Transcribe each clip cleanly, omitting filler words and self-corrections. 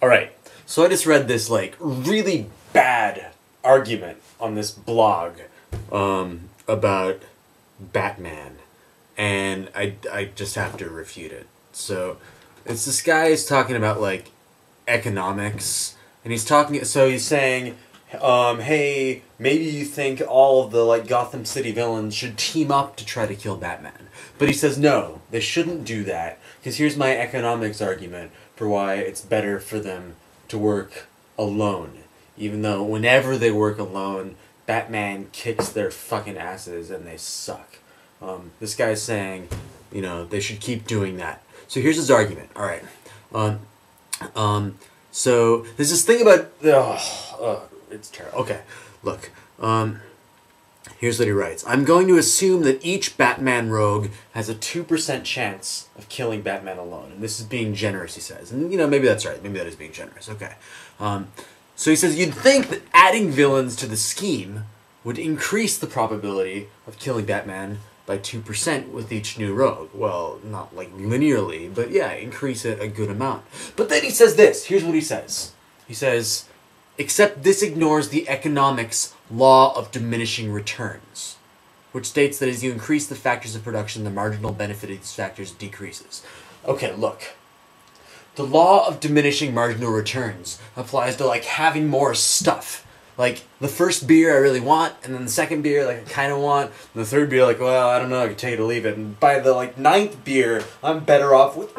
Alright, so I just read this, like, really bad argument on this blog about Batman, and I just have to refute it. So, it's this guy who's talking about, like, economics, and he's saying, hey, maybe you think all of the, like, Gotham City villains should team up to try to kill Batman. But he says, no, they shouldn't do that, because here's my economics argument for why it's better for them to work alone. Even though whenever they work alone, Batman kicks their fucking asses and they suck. This guy's saying, you know, they should keep doing that. So here's his argument. Alright. So there's this thing about... it's terrible. Okay, look. Here's what he writes. I'm going to assume that each Batman rogue has a 2% chance of killing Batman alone. And this is being generous, he says. And, you know, maybe that's right. Maybe that is being generous. Okay. So he says, you'd think that adding villains to the scheme would increase the probability of killing Batman by 2% with each new rogue. Well, not like linearly, but yeah, increase it a good amount. But then he says this. Here's what he says. He says, except this ignores the economics law of diminishing returns, which states that as you increase the factors of production, the marginal benefit of these factors decreases. Okay, look. The law of diminishing marginal returns applies to, like, having more stuff. Like, the first beer I really want, and then the second beer, like, I kind of want, and the third beer, like, well, I don't know, I can take it or leave it. And by the, like, 9th beer, I'm better off with...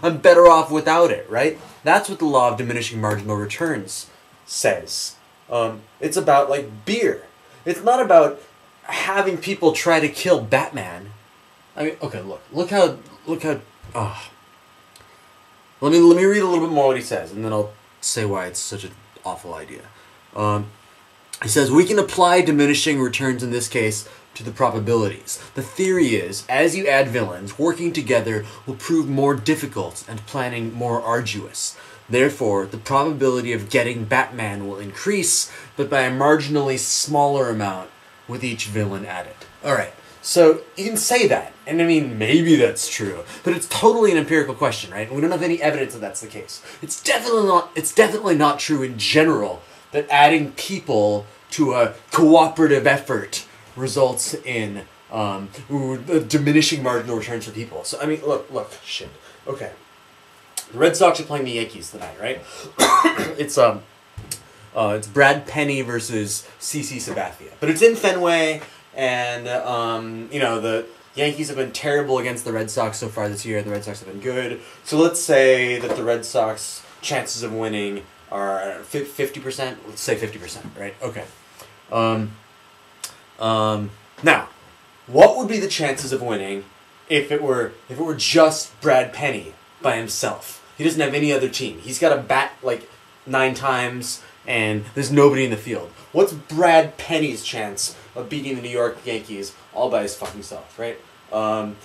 I'm better off without it, right? That's what the law of diminishing marginal returns says. It's about, like, beer. It's not about having people try to kill Batman. I mean, okay, look how, let me read a little bit more what he says, and then I'll say why it's such an awful idea. He says, we can apply diminishing returns in this case to the probabilities. The theory is, as you add villains, working together will prove more difficult and planning more arduous. Therefore, the probability of getting Batman will increase, but by a marginally smaller amount with each villain added. Alright, so you can say that, and I mean, maybe that's true, but it's totally an empirical question, right? And we don't have any evidence that that's the case. It's definitely not true in general that adding people to a cooperative effort results in diminishing marginal returns for people. So, I mean, look, shit. Okay. The Red Sox are playing the Yankees tonight, right? It's Brad Penny versus CC Sabathia. But it's in Fenway, and, you know, the Yankees have been terrible against the Red Sox so far this year. The Red Sox have been good. So let's say that the Red Sox chances of winning are 50%. Let's say 50%, right? Okay. Now, what would be the chances of winning if it were just Brad Penny by himself? He doesn't have any other team. He's got to bat like 9 times, and there's nobody in the field. What's Brad Penny's chance of beating the New York Yankees all by his fucking self, right?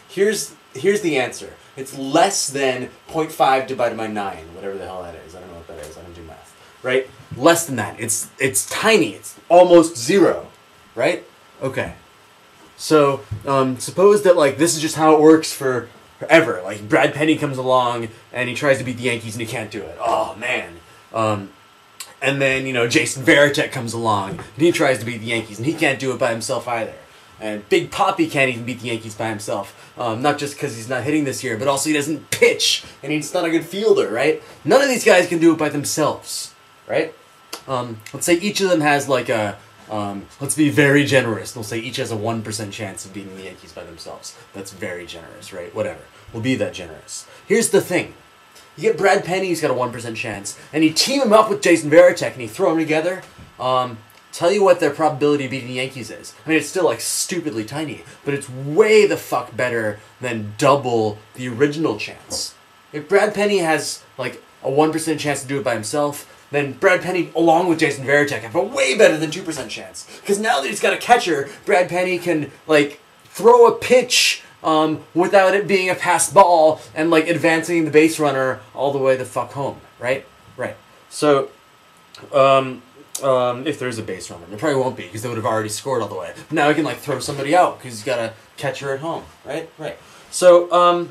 Here's the answer. It's less than 0.5 divided by 9, whatever the hell that is. I don't know what that is. I don't do math, right? Less than that. It's tiny. It's almost 0, right? Okay. So suppose that, like, this is just how it works forever. Like, Brad Penny comes along and he tries to beat the Yankees and he can't do it. Oh man. And then, you know, Jason Varitek comes along and he tries to beat the Yankees and he can't do it by himself either. And Big Papi can't even beat the Yankees by himself. Not just because he's not hitting this year, but also he doesn't pitch and he's not a good fielder, right? None of these guys can do it by themselves, right? Let's say each of them has like a, let's be very generous. We'll say each has a 1% chance of beating the Yankees by themselves. That's very generous, right? Whatever. We'll be that generous. Here's the thing. You get Brad Penny, he's got a 1% chance, and you team him up with Jason Varitek and you throw them together, tell you what their probability of beating the Yankees is. I mean, it's still, like, stupidly tiny, but it's way the fuck better than double the original chance. If Brad Penny has, like, a 1% chance to do it by himself, then Brad Penny, along with Jason Varitek, have a way better than 2% chance. Because now that he's got a catcher, Brad Penny can, like, throw a pitch without it being a passed ball and, like, advancing the base runner all the way the fuck home, right? Right. So, if there is a base runner, there probably won't be because they would have already scored all the way. But now he can, like, throw somebody out because he's got a catcher at home, right? Right. So,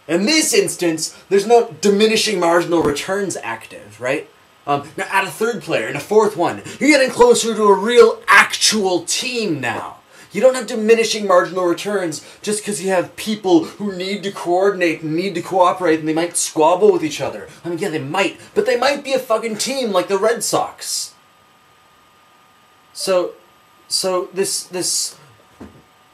In this instance, there's no diminishing marginal returns active, right? Now add a third player and a fourth one. You're getting closer to a real, actual team now. You don't have diminishing marginal returns just because you have people who need to coordinate and need to cooperate and they might squabble with each other. I mean, yeah, they might, but they might be a fucking team like the Red Sox. So this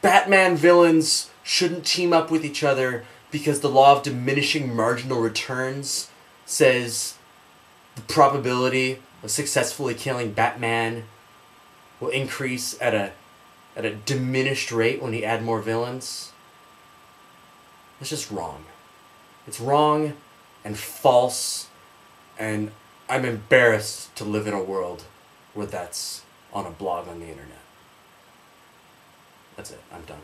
Batman villains shouldn't team up with each other because the law of diminishing marginal returns says the probability of successfully killing Batman will increase at a diminished rate when you add more villains. It's just wrong. It's wrong and false, and I'm embarrassed to live in a world where that's on a blog on the internet. That's it. I'm done.